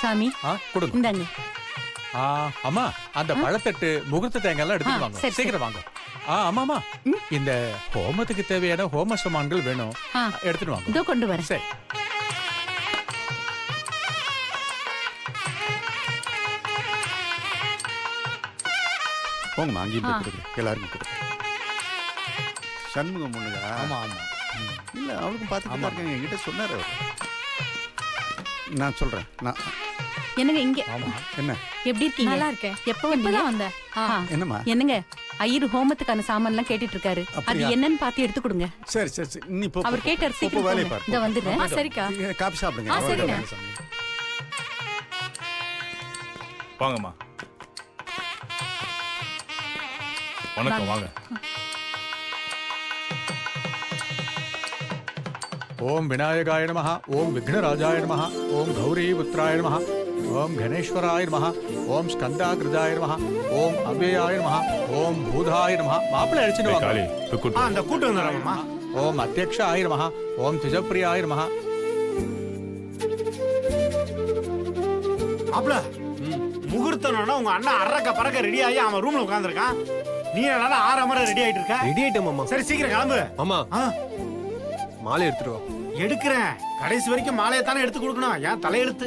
சாமி கொடுங்க. இந்தாங்க. அம்மா அந்த பழத்தட்டு முகூர்த்த தேங்காய் எல்லாம் எடுத்துட்டு வாங்க. சரி, சீக்கிரம் வாங்க. ஆமாமா இந்த ஹோமத்துக்கு தேவையான ஹோம சாமான்கள் வேணும். எடுத்துட்டு வாங்க. இதோ கொண்டு வரேன். சரி. போங்கம்மா, அங்கேயும் போய் கொடுங்க. எல்லாருக்கும் கொடுங்க. சண்முகம் பொண்ணுங்க. ஆமா ஆமா. இல்லை, அவளுக்கும் பார்த்துட்டு இருக்காங்க. என்கிட்ட சொன்னார் அவர். நான் சொல்கிறேன். நான் என்னங்க இங்க என்ன எப்படி இருக்கீங்க? நல்லா இருக்கேன். எப்போ வந்தீங்க? என்னம்மா? என்னங்க ஐயர் ஹோமத்துக்கான சாமான் எல்லாம் கேட்டுட்டு இருக்காரு. அது என்னன்னு பார்த்து எடுத்து கொடுங்க. சரி சரி சரி, நீ போ. அவர் கேட்டார். போ, சீக்கிரம் வேலையை போங்க. பாரு. இதோ வந்துடுறேன். சரிக்கா. காபி சாப்பிடுங்க. சரிண்ணே. வாங்கம்மா. வணக்கம். வாங்க. ஓம் விநாயகாய நமஹ, ஓம் விக்னராஜாய நமஹ, ஓம் கௌரிபுத்ராய நமஹ, ஓம் கணேஸ்வராய நமஹ, ஓம் ஸ்கந்தாகிருதாய நமஹ, ஓம் அவ்யயாய நமஹ, ஓம் பூதாய நமஹ. மாப்பிள்ளை அடிச்சுட்டு வாங்க. காளி கூட்டு. அந்த கூட்டு வந்துடுறோம்மா. ஓம் அத்தியக்ஷாய நமஹ, ஓம் திஜப்பிரியாய நமஹ. மாப்பிள முகூர்த்தம்னா உங்க அண்ணன் அரக்க பறக்க ரெடி ஆகி அவன் ரூம்ல உட்கார்ந்திருக்கான். நீ என்னடா 6 மணி ரெடி ஆயிட்டு இருக்க? ரெடி ஆயிட்டேன் மாமா. சரி சீக்கிரம் கிளம்பு. மாமா மாலை எடுத்துட்டு வா. எடுக்கிறேன். கடைசி வரைக்கும் மாலையை தானே எடுத்து கொடுக்கணும். ஏன் தலையெடுத்து.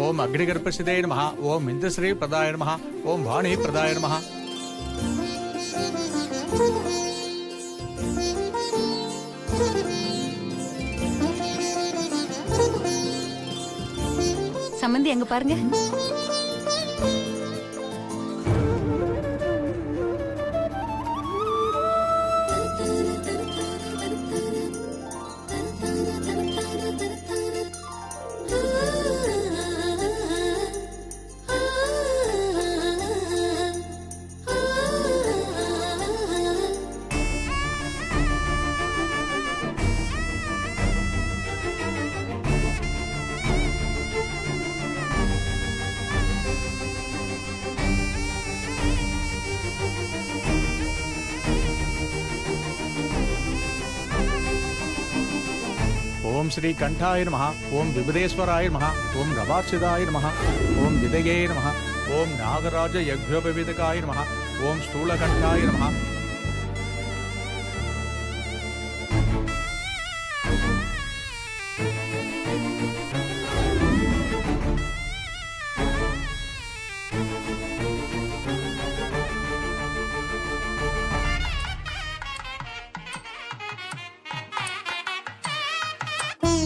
ஓம் அக்னிகர்ப்பசிதே நமஹ, ஓம் இந்திரஸ்ரீ பிரதாய நமஹ, ஓம் வாணி பிரதாய நமஹ. சம்பந்தி அங்க பாருங்க. ஓம் ஸ்ரீ கண்டாய நமஹ, ஓம் விபுதேஸ்வராய நமஹ, ஓம் ரவாட்சிதாய நமஹ, ஓம் விதயே நமஹ, ஓம் நாகராஜ யக்ஞோபவீதகாய நமஹ, ஓம் ஸ்தூலகண்டாய நமஹ.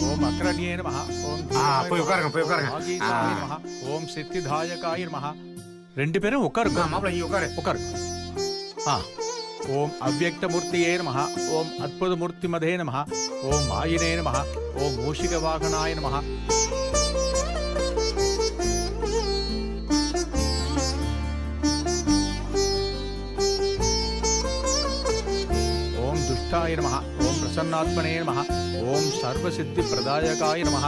ஓம் அக்ரண்யே நமஹ, ஓம் போய் உட்காருங்க, போய் உட்காருங்க. ஆகீதாய நமஹ, ஓம் சித்திதாயகாய நமஹ. ரெண்டு பேரும் உட்காருங்க. மாப்பிள இங்க உட்காரு. உட்காருங்க. ஓம் அவ்யக்த மூர்த்தியே நமஹ, ஓம் அத்புத மூர்த்தி மதே நமஹ, ஓம் மாயினே நமஹ, ஓம் மூஷிக வாகனாய நமஹ. ஓம் துஷ்டாய நமஹ, ஓம் பிரசன்னாத்மனே நமஹ, ஓம் சர்வசித்தி பிரதாயகாய நமஹ,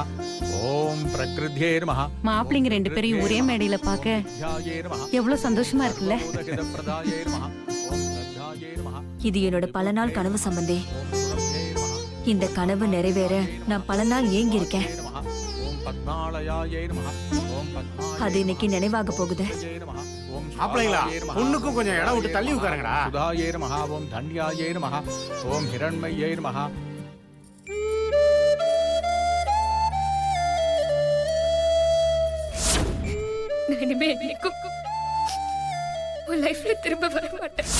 ஓம் பிரகிருத்யே நமஹ. மாப்பிள்ளைங்க ரெண்டு பேரையும் ஒரே மேடையில பார்க்க த்யாயே நமஹ, எவ்வளவு சந்தோஷமா இருக்குல்ல. ஓம் பிரதாயே நமஹ, ஓம் ஸ்ரத்தாயே நமஹ, இது என்னோட பல நாள் கனவு சம்பந்தே. ஓம் சுரப்யே நமஹ, இந்த கனவு நிறைவேற நான் பல நாள் ஏங்கி இருக்கேன். நமஹ, ஓம் பத்மாலயாயே நமஹ, ஓம் பத்மாலயே அது இன்னைக்கு நினைவாக போகுது. நமஹ, ஓம் மாப்பிளைங்களா சுதாயே நமஹ, பொண்ணுக்கும் கொஞ்சம் இடம் விட்டு தள்ளி உட்காருங்கடா. சுதாயே நமஹ, ஓம் தன்யாயே நமஹ, ஓம் ஹிரண்மயே நமஹ. நான் இனிமே என்னைக்கும் உன் லைஃப்ல திரும்ப வர மாட்டேன்.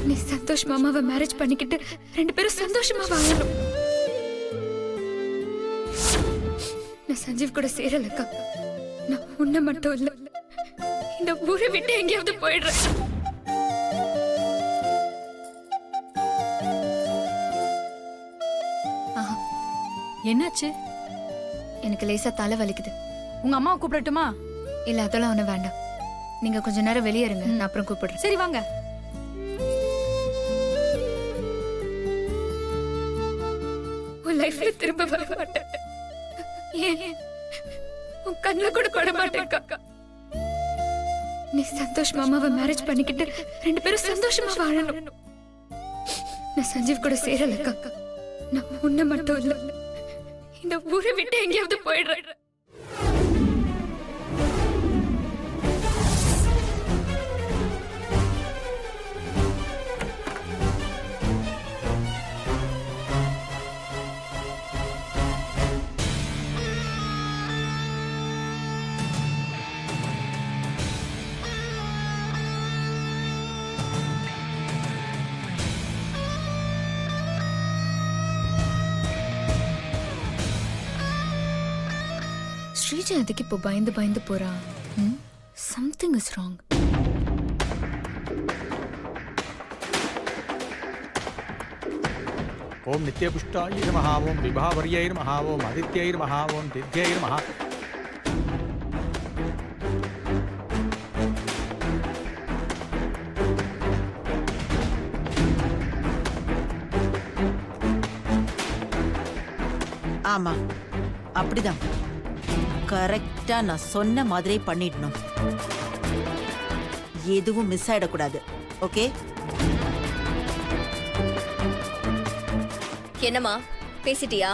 நீ சந்தோஷ் மாமாவை மேரேஜ் பண்ணிக்கிட்டு ரெண்டு பேரும் சந்தோஷமா வாழணும். நான் சஞ்சீவ் கூட சேரலக்கா. நான் உன்னை மட்டும் இல்ல, இந்த ஊரை விட்டு எங்கேயாவது போயிடுறேன். என்னாச்சு? எனக்கு லேசா தலை வலிக்குது. உங்க அம்மாவை கூப்பிடட்டுமா? இல்ல, அதெல்லாம் ஒண்ணு வேண்டாம். நீங்க கொஞ்ச நேரம் வெளியே இருங்க, நான் அப்புறம் கூப்பிடுறேன். சரி வாங்க. உன் லைஃப்ல திரும்ப வர மாட்டேன். ஏன் உன் கண்ணுல கூட பட மாட்டேன். நீ சந்தோஷ் மாமாவை மேரேஜ் பண்ணிக்கிட்டு ரெண்டு பேரும் சந்தோஷமா வாழணும். நான் சஞ்சீவ் கூட சேரலக்கா. நான் உன்னை மட்டும் இல்ல இந்த ஊரை விட்டு எங்கேயாவது போயிடுறேன். ஸ்ரீஜா எதுக்கு இப்போ பயந்து பயந்து போறா? Something is wrong. ஓம் நித்யபுஷ்டாய நமஹ ஓம் விபாவர்யை நமஹ ஓம் ஆதித்யை நமஹ ஓம் தித்யை நமஹ. ஆமா அப்படிதான் கரெக்டா நான் சொன்ன மாதிரி பண்ணிடணும். எதுவும் மிஸ் ஆயிடக்கூடாது. ஓகே? என்னம்மா பேசிட்டியா?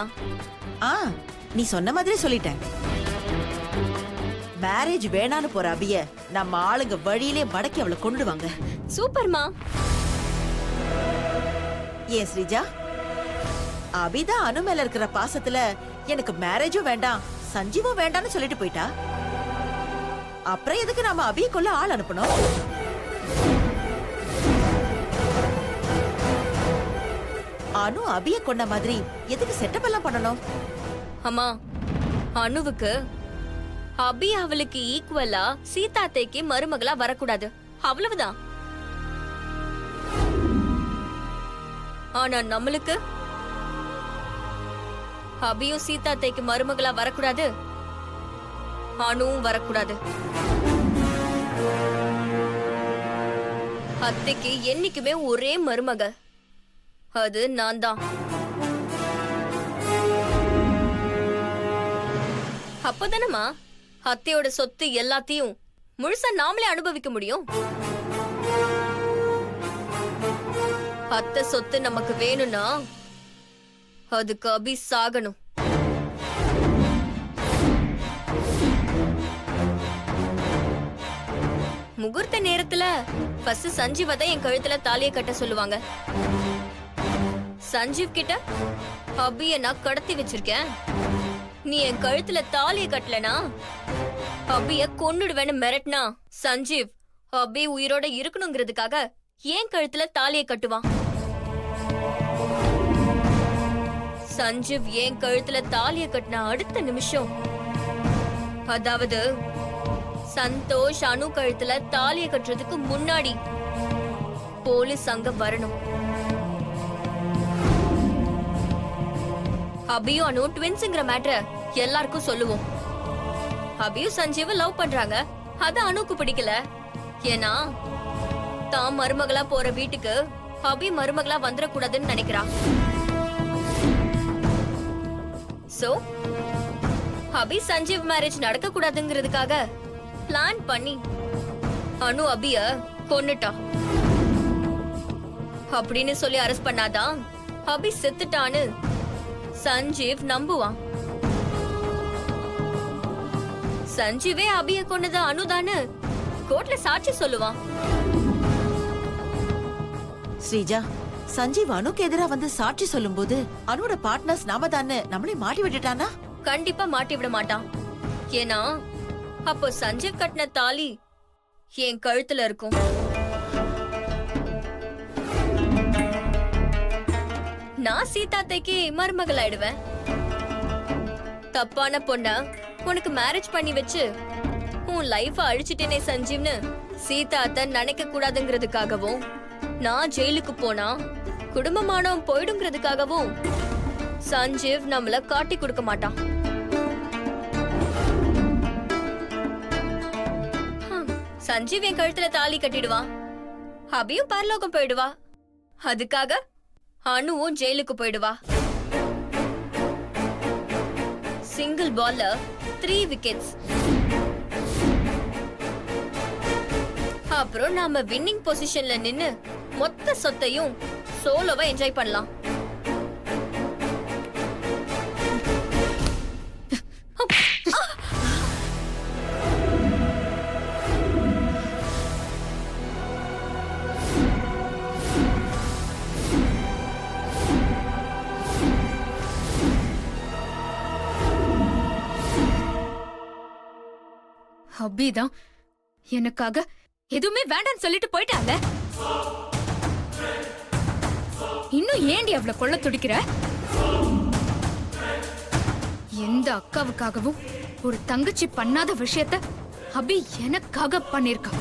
நீ சொன்ன மாதிரி சொல்லிட்டேன். மேரேஜ் வேணான்னு போற அபிய நம்ம ஆளுங்க வழியிலே மடக்கி அவளை கொண்டுடுவாங்க. சூப்பர்மா. ஏன் ஸ்ரீஜா, அபிதான் அனு மேல இருக்கிற பாசத்துல எனக்கு மேரேஜும் வேண்டாம் சஞ்சீவும் வேண்டாம்னு சொல்லிட்டு போயிட்டா. அப்புறம் எதுக்கு நாம அபிய கொள்ள ஆள் அனுப்பணும்? அனு அபிய கொண்ட மாதிரி எதுக்கு செட்டப் எல்லாம் பண்ணணும்? அம்மா, அனுவுக்கு அபி அவளுக்கு ஈக்குவலா சீதாத்தைக்கு மருமகளா வரக்கூடாது, அவ்வளவுதான். ஆனா நம்மளுக்கு அபியும் சீதாத்தைக்கு மருமகளா வரக்கூடாது, அனுவும் வரக்கூடாது. அத்தைக்கு என்னைக்குமே ஒரே மருமக, அது நான் தான். அப்பதானம்மா அத்தையோட சொத்து எல்லாத்தையும் முழுசா நாமளே அனுபவிக்க முடியும். அத்தை சொத்து நமக்கு வேணும்னா அதுக்கு அபி சாகணும். முகூர்த்த நேரத்துல ஃபர்ஸ்ட் சஞ்சீவ தான் என் கழுத்துல தாலியை கட்ட சொல்லுவாங்க. சஞ்சீவ் கிட்ட அபிய நான் கடத்தி வச்சிருக்கேன், நீ என் கழுத்துல தாலியை கட்டலனா அபிய கொன்னுடுவேன்னு மிரட்டினா சஞ்சீவ் அபி உயிரோட இருக்கணுங்கிறதுக்காக ஏன் கழுத்துல தாலியை கட்டுவான். சஞ்சீவ் ஏன் கழுத்துல தாலியை கட்டின அடுத்த நிமிஷம், அதாவது சந்தோஷ் அனு கழுத்துல தாலியை கட்டுறதுக்கு முன்னாடி போலீஸ் அங்க வரணும். அபியும் அனு ட்வின்ஸ்ங்கிற மேட்டரை எல்லாருக்கும் சொல்லுவோம். அபியும் சஞ்சீவ் லவ் பண்றாங்க, அது அனுக்கு பிடிக்கல. ஏன்னா தான் மருமகளா போற வீட்டுக்கு அபி மருமகளா வந்துடக்கூடாதுன்னு நினைக்கிறா. சோ அபி சஞ்சீவ் மேரேஜ் நடக்க கூடாதுங்கிறதுக்காக பிளான் பண்ணி அனு அபிய கொன்னுட்டா. அப்படின்னு சொல்லி அரெஸ்ட் பண்ணாதான் அபி செத்துட்டான்னு சஞ்சீவ் நம்புவான். சஞ்சீவே அபிய கொன்னது அனுதான்னு கோர்ட்ல சாட்சி சொல்லுவான். ஸ்ரீஜா, சஞ்சீவ் அனுக்கு எதிரா வந்து சாட்சி சொல்லும் போது அனுவோட பார்ட்னர்ஸ் நாம தானே நம்மளே மாட்டி விட்டுட்டானா? கண்டிப்பா மாட்டி விட மாட்டான். ஏன்னா அப்போ சஞ்சீவ் கட்டின தாலி என் கழுத்துல இருக்கும். நான் சீதாத்தைக்கு மருமகள் ஆயிடுவேன். தப்பான பொண்ண உனக்கு மேரேஜ் பண்ணி வச்சு உன் லைஃப அழிச்சிட்டேனே சஞ்சீவ்னு சீதாத்தை நினைக்க கூடாதுங்கிறதுக்காகவும், நான் ஜெயிலுக்கு போனா குடும்பமானவன் போயிடுங்கிறதுக்காகவும் சஞ்சீவ் நம்மள காட்டி கொடுக்க மாட்டான். சஞ்சீவ் என் கழுத்துல தாலி கட்டிடுவான், அபியும் பரலோகம் போயிடுவா. அதுக்காக அனுவும் ஜெயிலுக்கு போயிடுவா. சிங்கிள் பால்ல 3 விக்கெட்ஸ். அப்புறம் நாம வின்னிங் பொசிஷன்ல நின்னு மொத்த சொத்தையும் சோலோவா என்ஜாய் பண்ணலாம். அபிதான் எனக்காக எதுவுமே வேண்டாம்னு சொல்லிட்டு போயிட்டால. இன்னும் ஏண்டி அவளை கொல்ல துடிக்கிற? எந்த அக்காவுக்காகவும் ஒரு தங்கச்சி பண்ணாத விஷயத்த அபி எனக்காக பண்ணிருக்கா.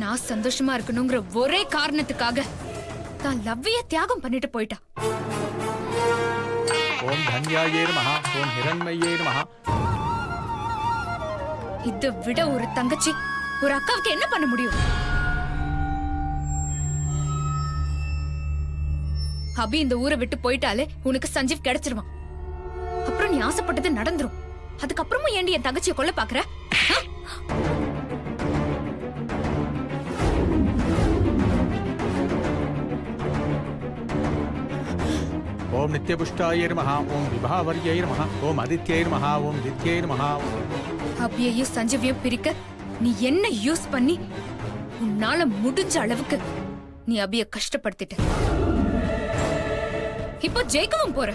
நான் சந்தோஷமா இருக்கணுங்கிற ஒரே காரணத்துக்காக தான் லவ்வைய தியாகம் பண்ணிட்டு போயிட்டா. ஓம் தன்யாயே நமஹ ஓம் ஹிரண்மயே நமஹ. இதை விட ஒரு தங்கச்சி ஒரு அக்காவுக்கு என்ன பண்ண முடியும்? அபி இந்த ஊரை விட்டு போயிட்டாலே உனக்கு சஞ்சீவ் கிடைச்சிருவான். அப்புறம் நீ ஆசைப்பட்டது நடந்துரும். அதுக்கப்புறமும் ஏண்டி என் தங்கச்சியை கொல்ல பாக்குற? ஓம் நித்யபுஷ்டாயே நமஹ ஓம் விபாவர்யை நமஹ ஓம் ஆதித்யை நமஹ ஓம் தித்யை நமஹ. அபியையும் சஞ்சீவையும் பிரிக்க நீ என்ன யூஸ் பண்ணி உன்னால முடிஞ்ச அளவுக்கு நீ அபிய கஷ்டப்படுத்திட்ட. இப்போ ஜெயிக்கவும் போற.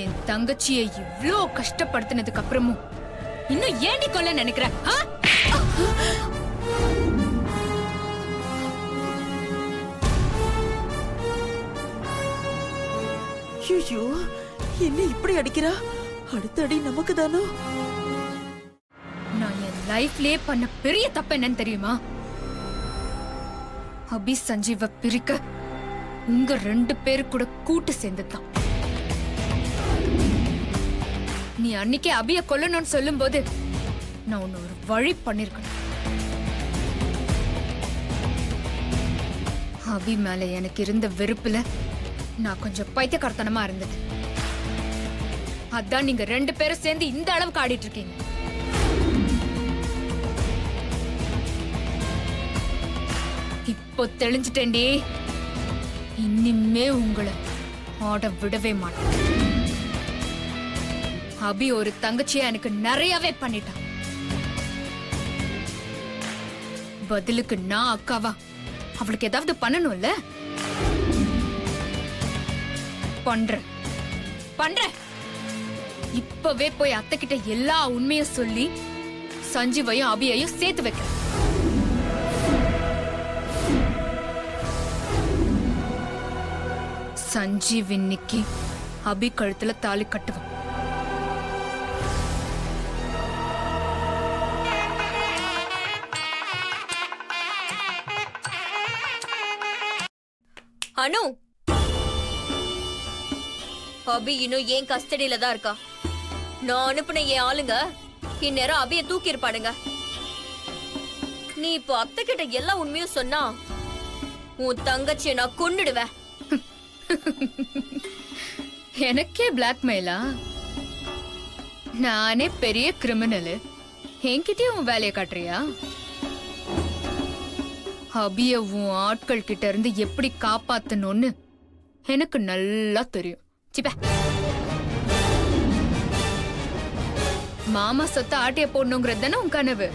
என் தங்கச்சியை இவ்ளோ கஷ்டப்படுத்தினதுக்கு அப்புறமும் இன்னும் ஏண்டி கொல்ல நினைக்கிற? ஐயோ, என்ன இப்படி அடிக்கிறா? அடுத்த அடி நமக்கு தானோ? நான் என் லைஃப்லயே பண்ண பெரிய தப்பு என்னன்னு தெரியுமா? அபி சஞ்சீவ பிரிக்க உங்க 2 பேரு கூட கூட்டு சேர்ந்துதான். நீ அன்னைக்கே அபிய கொல்லணும்னு சொல்லும் போது நான் உன்னை ஒரு வழி பண்ணிருக்கணும். அபி மேல எனக்கு இருந்த வெறுப்புல நான் கொஞ்சம் பைத்தியக்காரத்தனமா இருந்தது. அதான் நீங்க 2 பேரும் சேர்ந்து இந்த அளவுக்கு ஆடிட்டு இருக்கீங்க. இப்போ தெளிஞ்சிட்டேன்டி. இனிமே உங்களை ஆட விடவே மாட்டேன். அபி ஒரு தங்கச்சியா எனக்கு நிறையவே பண்ணிட்டான். பதிலுக்கு நான் அக்காவா அவளுக்கு ஏதாவது பண்ணணும்ல? பண்றேன். இப்பவே போய் அத்தை கிட்ட எல்லா உண்மையும் சொல்லி சஞ்சீவையும் அபியையும் சேர்த்து வைக்கிறேன். சஞ்சீவ் இன்னைக்கு அபி கழுத்துல தாலி கட்டுவான். அனு, அபி இன்னும் ஏன் கஸ்டடியில தான் இருக்கா? நான் அனுப்புன என் ஆளுங்க இந்நேரம் அபிய தூக்கி இருப்பானுங்க. நீ இப்போ அத்தை கிட்ட எல்லா உண்மையும் சொன்னா உன் தங்கச்சியை நான் கொன்னுடுவேன். எனக்கே பிளாக்மெயிலா? நானே பெரிய கிரிமினல், என்கிட்டயே உன் வேலையை காட்டுறியா? அபிய உன் ஆட்கள் கிட்ட இருந்து எப்படி காப்பாத்தணும்னு எனக்கு நல்லா தெரியும். சிப்ப, மாமா சொத்த ஆட்டிய போடணுங்கிறது தானே உன் கனவு.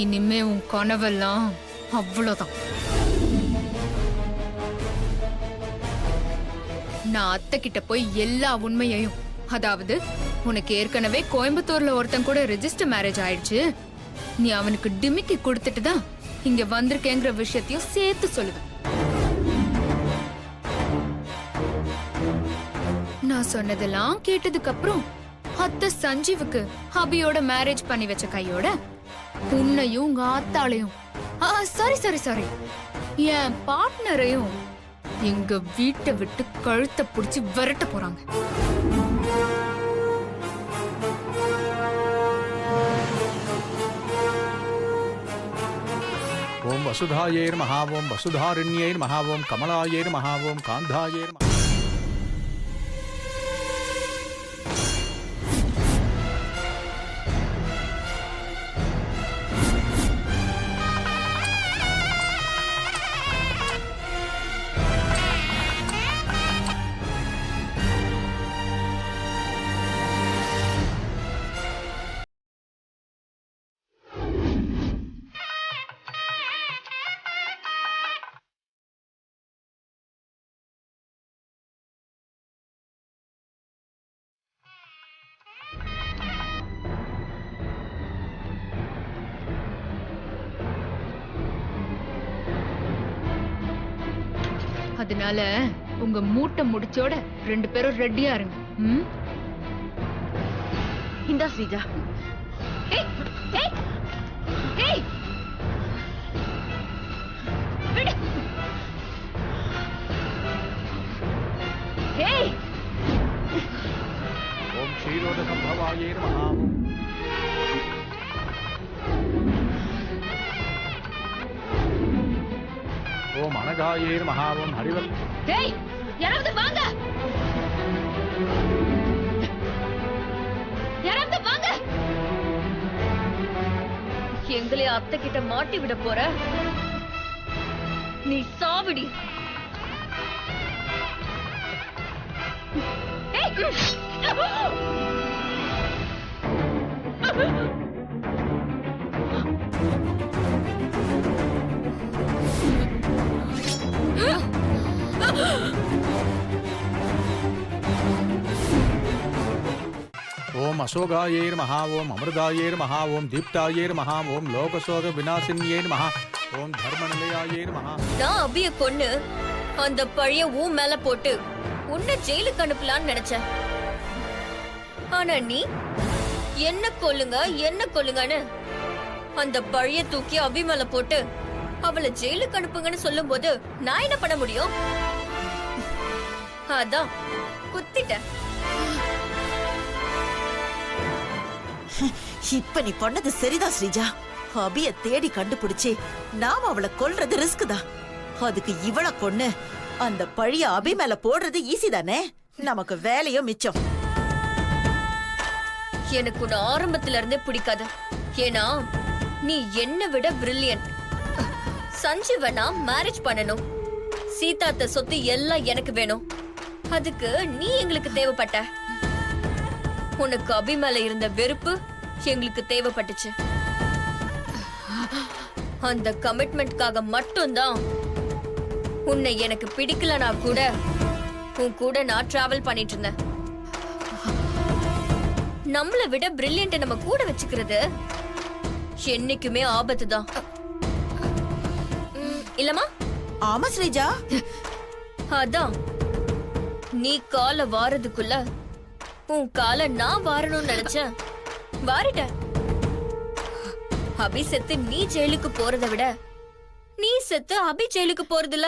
இனிமே உன் கனவெல்லாம் அவ்வளவுதான். நான் அத்தை கிட்ட போய் எல்லா உண்மையையும், அதாவது உனக்கு ஏற்கனவே கோயம்புத்தூர்ல ஒருத்தன் கூட ரெஜிஸ்டர் மேரேஜ் ஆயிடுச்சு, நீ அவனுக்கு டிமிக்கி கொடுத்துட்டு தான் இங்க வந்திருக்கேங்கிற விஷயத்தையும் சேர்த்து சொல்லுவேன். நான் சொன்னதெல்லாம் கேட்டதுக்கு அப்புறம் அத்தை சஞ்சீவுக்கு அபியோட மேரேஜ் பண்ணி வச்ச கையோட உன்னையும் உங்க ஆத்தாளையும், சாரி என் பார்ட்னரையும் எங்க வீட்டை விட்டு கழுத்தை புடிச்சு விரட்ட போறாங்க. ஓம் வசுதாயே நமஹ ஓம் வசுதாரண்யே நமஹ ஓம் கமலாயே நமஹ ஓம் காந்தாயே நமஹ. அதனால உங்க மூட்டை முடிச்சோட 2 பேரும் ரெடியா இருங்க. ம்? இந்தா ஸ்ரீஜா. ஏய், ஏய், ஏய். விடு. ஏய். ஓம் க்ஷீரோத சம்பவாயே நமஹ. ஓம் அனகாயே நமஹ. ஓம் ஹரிவல். ஏய், யாராவது வாங்க. யாராவது வாங்க. எங்களை அத்தை கிட்ட மாட்டி விட போற நீ சாவிடி. ஓம் அசோகாயே நமஹ. ஓம் அமிர்தாயே நமஹ. ஓம் தீப்தாயே நமஹ. ஓம் லோகசோக விநாசின்யே நமஹ. ஓம் தர்மநிலையாயே நமஹ. நான் அபிய கொன்னு அந்த பழைய ஊ மேல போட்டு உன்னை ஜெயிலுக்கு அனுப்பலான்னு நினைச்சேன். ஆனா நீ என்ன கொல்லுங்கன்னு அந்த பழைய தூக்கி அபி மேல போட்டு அவளை ஜெயிலுக்கு அனுப்புங்கன்னு சொல்லும் போது நான் என்ன பண்ண முடியும்? அதான் குத்திட்டேன். இப்ப நீ பண்ணது சரிதான் ஸ்ரீஜா. அபிய தேடி கண்டுபிடிச்சு நாம அவளை கொல்றது ரிஸ்க் தான். அதுக்கு இவளை கொன்னு அந்த பழிய அபி மேல போடுறது ஈஸி தானே. நமக்கு வேலையும் மிச்சம். எனக்கு உன்னை ஆரம்பத்துல இருந்தே பிடிக்காது. ஏன்னா நீ என்னை விட பிரில்லியன்ட். சஞ்சீவ நான் மேரேஜ் பண்ணணும். சீதாத்த சொத்து எல்லாம் எனக்கு வேணும். அதுக்கு நீ எங்களுக்கு தேவைப்பட்ட. உனக்கு அபி மேல இருந்த வெறுப்பு எங்களுக்கு தேவைப்பட்டுச்சு. அந்த கமிட்மெண்ட்காக மட்டும்தான் உன்னை எனக்கு பிடிக்கலனா கூட உன் கூட நான் டிராவல் பண்ணிட்டு இருந்தேன். நம்மளை விட பிரில்லியன்ட் நம்ம கூட வச்சுக்கிறது என்னைக்குமே ஆபத்து தான். இல்லமா? ஆமா ஸ்ரீஜா. அதான் நீ கால வாரதுக்குள்ள உன் கால நான் வாரணும்னு நினைச்சேன். வாரிட்ட. அபி செத்து நீ ஜெயிலுக்கு போறதை விட நீ செத்து அபி ஜெயிலுக்கு போறதுல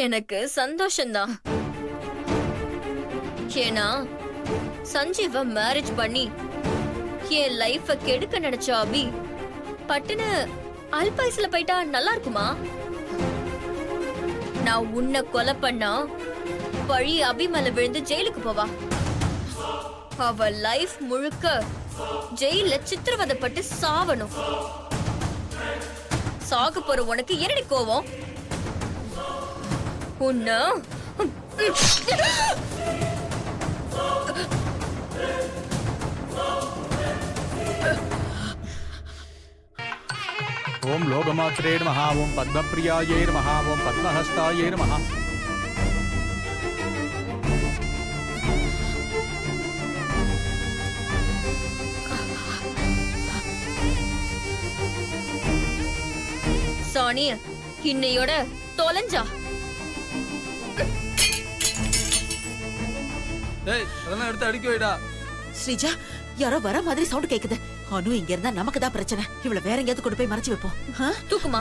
எனக்கு சந்தோஷம்தான். ஏன்னா சஞ்சீவ மேரேஜ் பண்ணி என் லைஃப கெடுக்க நினைச்ச அபி பட்டுன்னு அல்பாயுசுல போயிட்டா நல்லா இருக்குமா? நான் உன்னை கொலை பண்ணா பழி அபி மேல விழுந்து ஜெயிலுக்கு போவா. அவ லைஃப் முழுக்க ஜெயில சித்திரவதைப்பட்டு சாவணும். சாக போற உனக்கு என்னடி கோவம்? உன்ன ஓம் லோகமாத்ரே நமஹ. ஓம் பத்மப்ரியாயே நமஹ. ஓம் பத்மஹஸ்தாயே நமஹ. சாணி இன்னையோட தொலைஞ்சா. டேய் அதெல்லாம் எடுத்து அடிக்க வைடா. ஸ்ரீஜா, யாரோ வர மாதிரி சவுண்ட் கேக்குது. அனு இங்க இருந்தா நமக்கு தான் பிரச்சனை. இவள வேற எங்கேயாவது கொண்டு போய் மறைச்சு வைப்போம். ஆ? தூக்குமா.